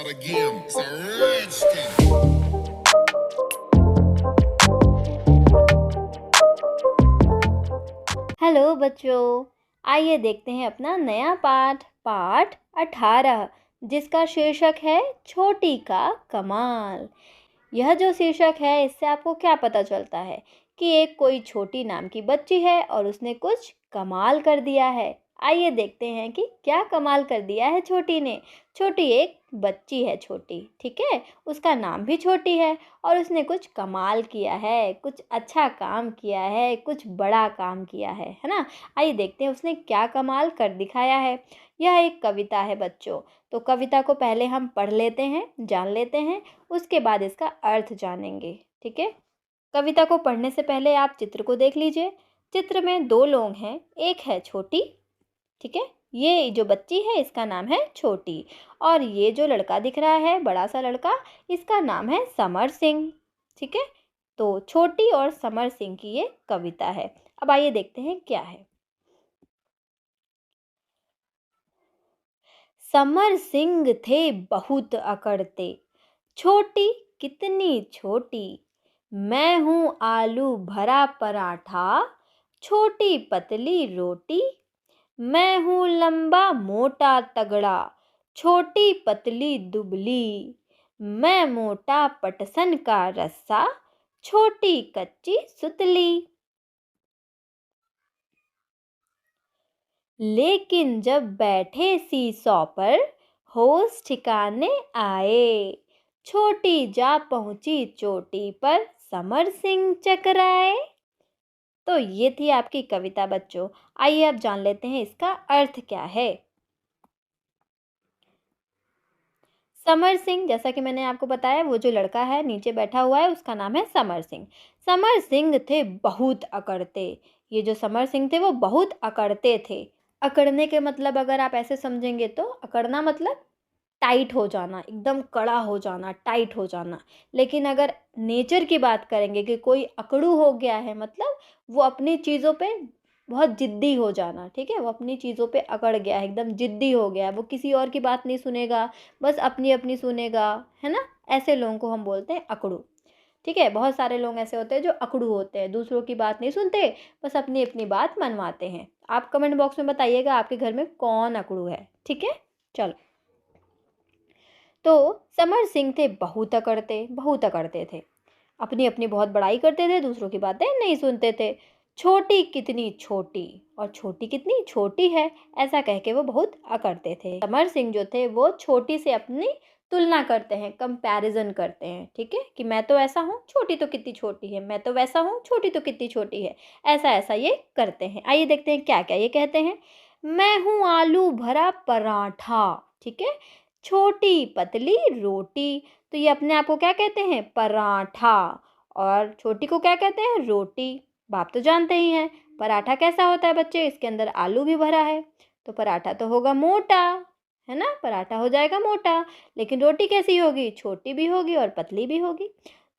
again. It's a redskin. Hello बच्चों, आइए देखते हैं अपना नया पाठ पाठ 18 जिसका शीर्षक है छोटी का कमाल। यह जो शीर्षक है इससे आपको क्या पता चलता है कि एक कोई छोटी नाम की बच्ची है और उसने कुछ कमाल कर दिया है। आइए देखते हैं कि क्या कमाल कर दिया है छोटी ने। छोटी एक बच्ची है छोटी, ठीक है, उसका नाम भी छोटी है और उसने कुछ कमाल किया है, कुछ अच्छा काम किया है, कुछ बड़ा काम किया है ना। आइए देखते हैं उसने क्या कमाल कर दिखाया है। यह एक कविता है बच्चों, तो कविता को पहले हम पढ़ लेते हैं, जान लेते हैं, उसके बाद इसका अर्थ जानेंगे, ठीक है। कविता को पढ़ने से पहले आप चित्र को देख लीजिए। चित्र में दो लोग हैं, एक है छोटी, ठीक है, ये जो बच्ची है इसका नाम है छोटी, और ये जो लड़का दिख रहा है बड़ा सा लड़का, इसका नाम है समर सिंह, ठीक है। तो छोटी और समर सिंह की ये कविता है। अब आइए देखते हैं क्या है। समर सिंह थे बहुत अकड़ते, छोटी कितनी छोटी, मैं हूँ आलू भरा पराठा, छोटी पतली रोटी, मैं हूँ लंबा मोटा तगड़ा, छोटी पतली दुबली, मैं मोटा पटसन का रस्सा, छोटी कच्ची सुतली। लेकिन जब बैठे सीसॉ पर होश ठिकाने आए, छोटी जा पहुंची चोटी पर, समर सिंह चकराए। तो ये थी आपकी कविता बच्चों। आइए अब जान लेते हैं इसका अर्थ क्या है। समर सिंह, जैसा कि मैंने आपको बताया, वो जो लड़का है नीचे बैठा हुआ है उसका नाम है समर सिंह। समर सिंह थे बहुत अकड़ते। ये जो समर सिंह थे वो बहुत अकड़ते थे। अकड़ने के मतलब अगर आप ऐसे समझेंगे तो अकड़ना मतलब टाइट हो जाना, एकदम कड़ा हो जाना, टाइट हो जाना। लेकिन अगर नेचर की बात करेंगे कि कोई अकड़ू हो गया है, मतलब वो अपनी चीज़ों पे बहुत ज़िद्दी हो जाना, ठीक है? वो अपनी चीज़ों पे अकड़ गया है, एकदम ज़िद्दी हो गया है, वो किसी और की बात नहीं सुनेगा, बस अपनी-अपनी सुनेगा, है ना? ऐसे लोगों को हम बोलते हैं अकड़ू, ठीक है? बहुत सारे लोग ऐसे होते हैं जो अकड़ू होते हैं, दूसरों की बात नहीं सुनते, बस अपनी-अपनी बात मनवाते हैं। आप कमेंट बॉक्स में बताइएगा आपके घर में कौन अकड़ू है, ठीक है? चलो। तो समर सिंह थे बहुत अकड़ते थे, अपनी अपनी बहुत बड़ाई करते थे, दूसरों की बातें नहीं सुनते थे। छोटी कितनी छोटी, और छोटी कितनी छोटी है, ऐसा कह के वो बहुत अकड़ते थे। समर सिंह जो थे वो छोटी से अपनी तुलना करते हैं, कंपैरिजन करते हैं, ठीक है, कि मैं तो ऐसा हूँ, छोटी तो कितनी छोटी है, मैं तो वैसा हूँ, छोटी तो कितनी छोटी है, ऐसा ऐसा ये करते हैं। आइए देखते हैं क्या क्या ये कहते हैं। मैं हूँ आलू भरा पराठा, ठीक है, छोटी पतली रोटी, तो ये अपने आप को क्या कहते हैं, पराठा, और छोटी को क्या कहते हैं, रोटी। आप तो जानते ही हैं पराठा कैसा होता है बच्चे, इसके अंदर आलू भी भरा है, तो पराठा तो होगा मोटा, है ना, पराठा हो जाएगा मोटा। लेकिन रोटी कैसी होगी, छोटी भी होगी और पतली भी होगी।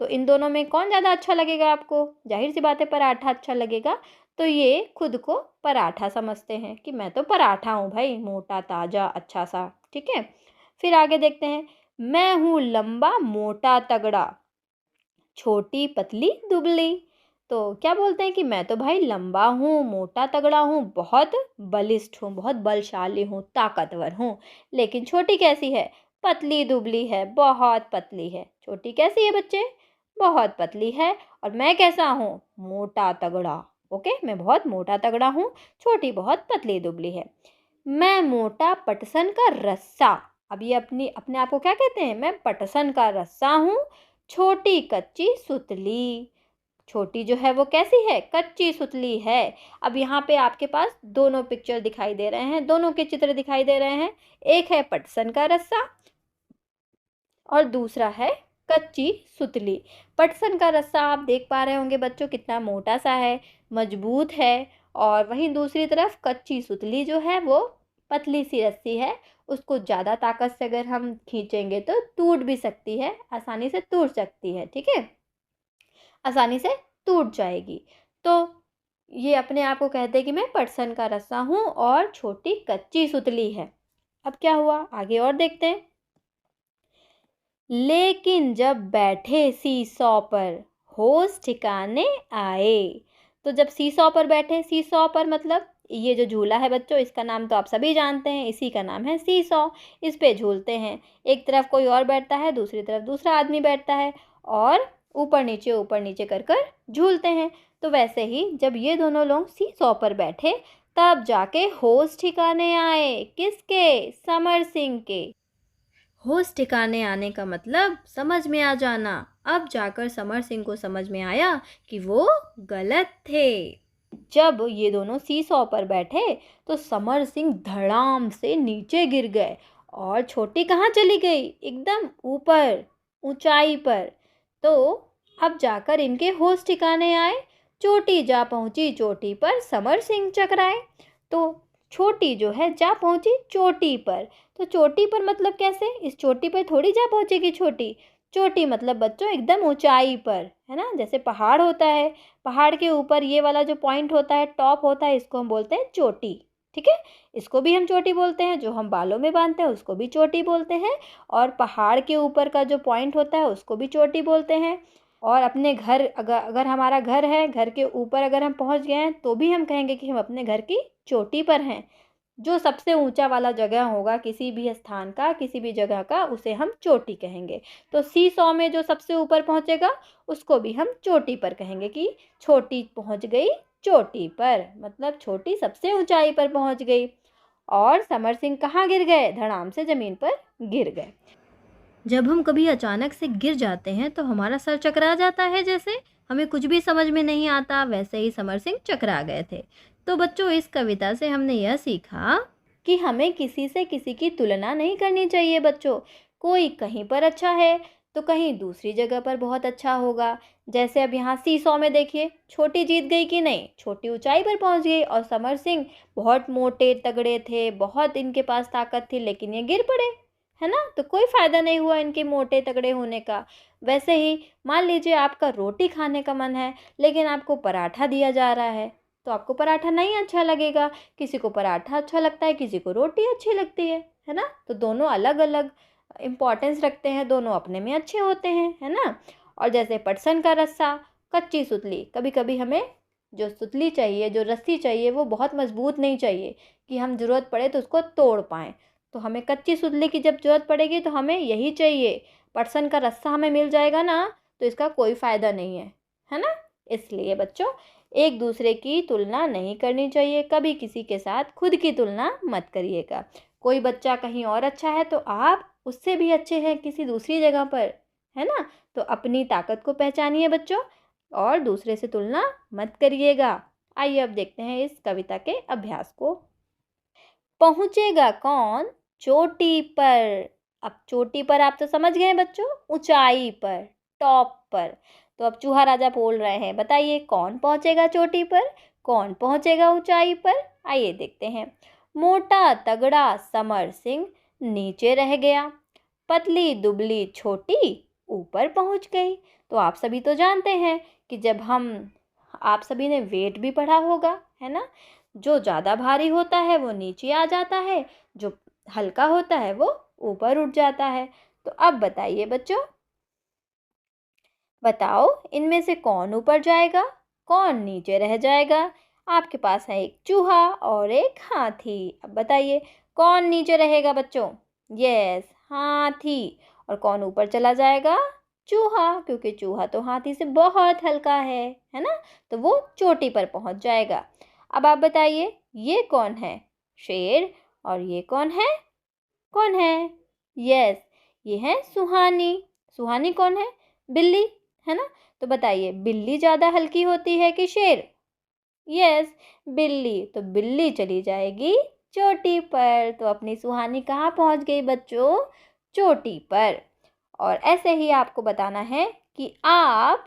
तो इन दोनों में कौन ज़्यादा अच्छा लगेगा आपको, जाहिर सी बात है पराठा अच्छा लगेगा। तो ये खुद को पराठा समझते हैं कि मैं तो पराठा हूँ भाई, मोटा ताज़ा अच्छा सा, ठीक है। फिर आगे देखते हैं। मैं हूँ लंबा मोटा तगड़ा, छोटी पतली दुबली। तो क्या बोलते हैं कि मैं तो भाई लंबा हूँ, मोटा तगड़ा हूँ, बहुत बलिष्ठ हूँ, बहुत बलशाली हूँ, ताकतवर हूँ। लेकिन छोटी कैसी है, पतली दुबली है, बहुत पतली है। छोटी कैसी है बच्चे, बहुत पतली है। और मैं कैसा हूँ, मोटा तगड़ा। ओके, मैं बहुत मोटा तगड़ा हूँ, छोटी बहुत पतली दुबली है। मैं मोटा पटसन का रस्सा, अब ये अपनी अपने आप को क्या कहते हैं, मैं पटसन का रस्सा हूँ, छोटी कच्ची सुतली। छोटी जो है वो कैसी है, कच्ची सुतली है। अब यहाँ पे आपके पास दोनों पिक्चर दिखाई दे रहे हैं, दोनों के चित्र दिखाई दे रहे हैं। एक है पटसन का रस्सा और दूसरा है कच्ची सुतली। पटसन का रस्सा आप देख पा रहे होंगे बच्चों कितना मोटा सा है, मजबूत है, और वहीं दूसरी तरफ कच्ची सुतली जो है वो पतली सी रस्सी है, उसको ज़्यादा ताकत से अगर हम खींचेंगे तो टूट भी सकती है, आसानी से टूट सकती है, ठीक है, आसानी से टूट जाएगी। तो ये अपने आप को कहते हैं कि मैं पटसन का रस्सा हूँ और छोटी कच्ची सुतली है। अब क्या हुआ, आगे और देखते हैं। लेकिन जब बैठे सीसॉ पर होश ठिकाने आए। तो जब सीसॉ पर बैठे, सीसॉ पर मतलब ये जो झूला है बच्चों, इसका नाम तो आप सभी जानते हैं, इसी का नाम है सीसॉ। इस पे झूलते हैं, एक तरफ कोई और बैठता है, दूसरी तरफ दूसरा आदमी बैठता है और ऊपर नीचे कर कर झूलते हैं। तो वैसे ही जब ये दोनों लोग सीसॉ पर बैठे, तब जाके होश ठिकाने आए। किसके? समर सिंह के। होश ठिकाने आने का मतलब समझ में आ जाना। अब जाकर समर सिंह को समझ में आया कि वो गलत थे। जब ये दोनों सीसॉ पर बैठे तो समर सिंह धड़ाम से नीचे गिर गए और छोटी कहाँ चली गई? एकदम ऊपर, ऊंचाई पर। तो अब जाकर इनके होश ठिकाने आए। चोटी जा पहुंची चोटी पर समर सिंह चकराए। तो छोटी जो है जा पहुंची चोटी पर। तो चोटी पर मतलब कैसे? इस चोटी पर थोड़ी जा पहुंचेगी छोटी। चोटी मतलब बच्चों एकदम ऊंचाई पर, है ना? जैसे पहाड़ होता है, पहाड़ के ऊपर ये वाला जो पॉइंट होता है, टॉप होता है, इसको हम बोलते हैं चोटी। ठीक है, इसको भी हम चोटी बोलते हैं। जो हम बालों में बांधते हैं उसको भी चोटी बोलते हैं। और पहाड़ के ऊपर का जो पॉइंट होता है उसको भी चोटी बोलते हैं। और अपने घर, अगर हमारा घर है, घर के ऊपर अगर हम पहुंच गए हैं तो भी हम कहेंगे कि हम अपने घर की चोटी पर हैं। जो सबसे ऊंचा वाला जगह होगा किसी भी स्थान का, किसी भी जगह का, उसे हम चोटी कहेंगे। तो सीसॉ में जो सबसे ऊपर पहुंचेगा उसको भी हम चोटी पर कहेंगे कि छोटी पहुंच गई चोटी पर, मतलब छोटी सबसे ऊंचाई पर पहुंच गई। और समर सिंह कहाँ गिर गए? धड़ाम से जमीन पर गिर गए। जब हम कभी अचानक से गिर जाते हैं तो हमारा सर चकरा जाता है, जैसे हमें कुछ भी समझ में नहीं आता, वैसे ही समर सिंह चकरा गए थे। तो बच्चों, इस कविता से हमने यह सीखा कि हमें किसी से किसी की तुलना नहीं करनी चाहिए बच्चों। कोई कहीं पर अच्छा है तो कहीं दूसरी जगह पर बहुत अच्छा होगा। जैसे अब यहाँ सीसॉ में देखिए, छोटी जीत गई कि नहीं? छोटी ऊंचाई पर पहुंच गई और समर सिंह बहुत मोटे तगड़े थे, बहुत इनके पास ताकत थी, लेकिन ये गिर पड़े, है ना? तो कोई फ़ायदा नहीं हुआ इनके मोटे तगड़े होने का। वैसे ही मान लीजिए आपका रोटी खाने का मन है, लेकिन आपको पराठा दिया जा रहा है, तो आपको पराठा नहीं अच्छा लगेगा। किसी को पराठा अच्छा लगता है, किसी को रोटी अच्छी लगती है ना? तो दोनों अलग-अलग इम्पोर्टेंस रखते हैं, दोनों अपने में अच्छे होते हैं, है ना? और जैसे पटसन का रस्सा, कच्ची सुतली, कभी-कभी हमें जो सुतली चाहिए, जो रस्सी चाहिए, वो बहुत मज़बूत नहीं चाहिए कि हम ज़रूरत पड़े तो उसको तोड़ पाएँ। तो हमें कच्ची सुतली की जब ज़रूरत पड़ेगी तो हमें यही चाहिए। पटसन का रस्सा हमें मिल जाएगा ना, तो इसका कोई फ़ायदा नहीं है ना? इसलिए बच्चों, एक दूसरे की तुलना नहीं करनी चाहिए। कभी किसी के साथ खुद की तुलना मत करिएगा। कोई बच्चा कहीं और अच्छा है तो आप उससे भी अच्छे हैं किसी दूसरी जगह पर, है ना? तो अपनी ताकत को पहचानिए बच्चों और दूसरे से तुलना मत करिएगा। आइए अब देखते हैं इस कविता के अभ्यास को। पहुँचेगा कौन चोटी पर? अब चोटी पर आप तो समझ गए बच्चों, ऊंचाई पर, टॉप पर। तो अब चूहा राजा बोल रहे हैं, बताइए कौन पहुँचेगा चोटी पर, कौन पहुँचेगा ऊंचाई पर? आइए देखते हैं। मोटा तगड़ा समर सिंह नीचे रह गया, पतली दुबली छोटी ऊपर पहुँच गई। तो आप सभी तो जानते हैं कि जब आप सभी ने वेट भी पढ़ा होगा, है ना? जो ज़्यादा भारी होता है वो नीचे आ जाता है, जो हल्का होता है वो ऊपर उठ जाता है। तो अब बताइए बच्चों, बताओ इनमें से कौन ऊपर जाएगा, कौन नीचे रह जाएगा? आपके पास है एक चूहा और एक हाथी। अब बताइए कौन नीचे रहेगा बच्चों? यस, हाथी। और कौन ऊपर चला जाएगा? चूहा, क्योंकि चूहा तो हाथी से बहुत हल्का है ना? तो वो चोटी पर पहुंच जाएगा। अब आप बताइए ये कौन है? शेर। और ये कौन है? कौन है? यस, ये है सुहानी। सुहानी कौन है? बिल्ली, है ना? तो बताइए बिल्ली ज़्यादा हल्की होती है कि शेर? यस, बिल्ली। तो बिल्ली चली जाएगी चोटी पर। तो अपनी सुहानी कहाँ पहुँच गई बच्चों? चोटी पर। और ऐसे ही आपको बताना है कि आप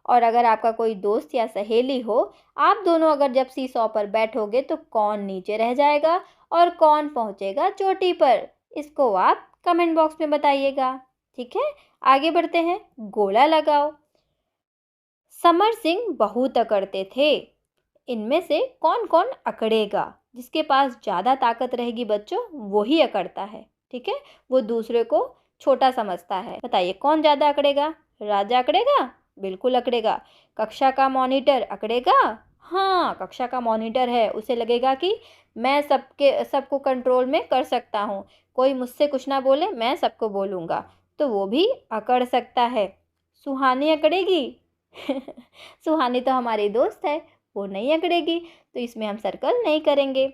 और अगर आपका कोई दोस्त या सहेली हो, आप दोनों अगर जब सीसॉ पर बैठोगे तो कौन नीचे रह जाएगा और कौन पहुंचेगा चोटी पर? इसको आप कमेंट बॉक्स में बताइएगा। ठीक है, आगे बढ़ते हैं। गोला लगाओ। समर सिंह बहुत अकड़ते थे। इनमें से कौन कौन अकड़ेगा? जिसके पास ज़्यादा ताकत रहेगी बच्चों, वो ही अकड़ता है। ठीक है, वो दूसरे को छोटा समझता है। बताइए कौन ज़्यादा अकड़ेगा? राजा अकड़ेगा? बिल्कुल अकड़ेगा। कक्षा का मॉनिटर अकड़ेगा? हाँ, कक्षा का मॉनिटर है, उसे लगेगा कि मैं सबको कंट्रोल में कर सकता हूँ, कोई मुझसे कुछ ना बोले, मैं सबको बोलूँगा, तो वो भी अकड़ सकता है। सुहानी अकड़ेगी? सुहानी तो हमारी दोस्त है, वो नहीं अकड़ेगी, तो इसमें हम सर्कल नहीं करेंगे।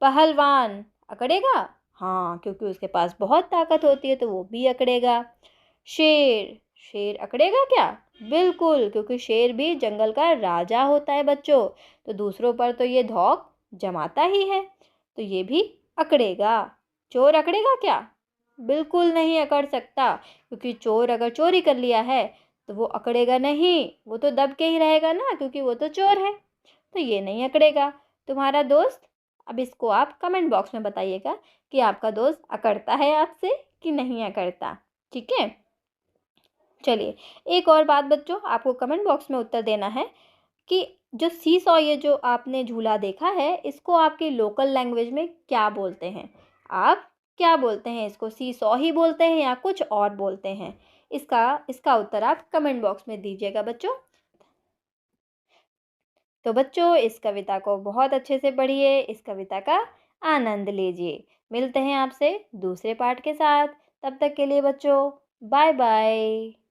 पहलवान अकड़ेगा? हाँ, क्योंकि उसके पास बहुत ताकत होती है, तो वो भी अकड़ेगा। शेर, शेर अकड़ेगा क्या? बिल्कुल, क्योंकि शेर भी जंगल का राजा होता है बच्चों, तो दूसरों पर तो ये धौंक जमाता ही है, तो ये भी अकड़ेगा। चोर अकड़ेगा क्या? बिल्कुल नहीं अकड़ सकता, क्योंकि चोर अगर चोरी कर लिया है तो वो अकड़ेगा नहीं, वो तो दब के ही रहेगा ना, क्योंकि वो तो चोर है, तो ये नहीं अकड़ेगा। तुम्हारा दोस्त, अब इसको आप कमेंट बॉक्स में बताइएगा कि आपका दोस्त अकड़ता है आपसे कि नहीं अकड़ता, ठीक है? चलिए, एक और बात बच्चों, आपको कमेंट बॉक्स में उत्तर देना है कि जो सी सॉ, ये जो आपने झूला देखा है, इसको आपकी लोकल लैंग्वेज में क्या बोलते हैं? आप क्या बोलते हैं इसको? सी सॉ ही बोलते हैं या कुछ और बोलते हैं? इसका उत्तर आप कमेंट बॉक्स में दीजिएगा बच्चों। तो बच्चों, इस कविता को बहुत अच्छे से पढ़िए, इस कविता का आनंद लीजिए। मिलते हैं आपसे दूसरे पार्ट के साथ, तब तक के लिए बच्चों बाय बाय।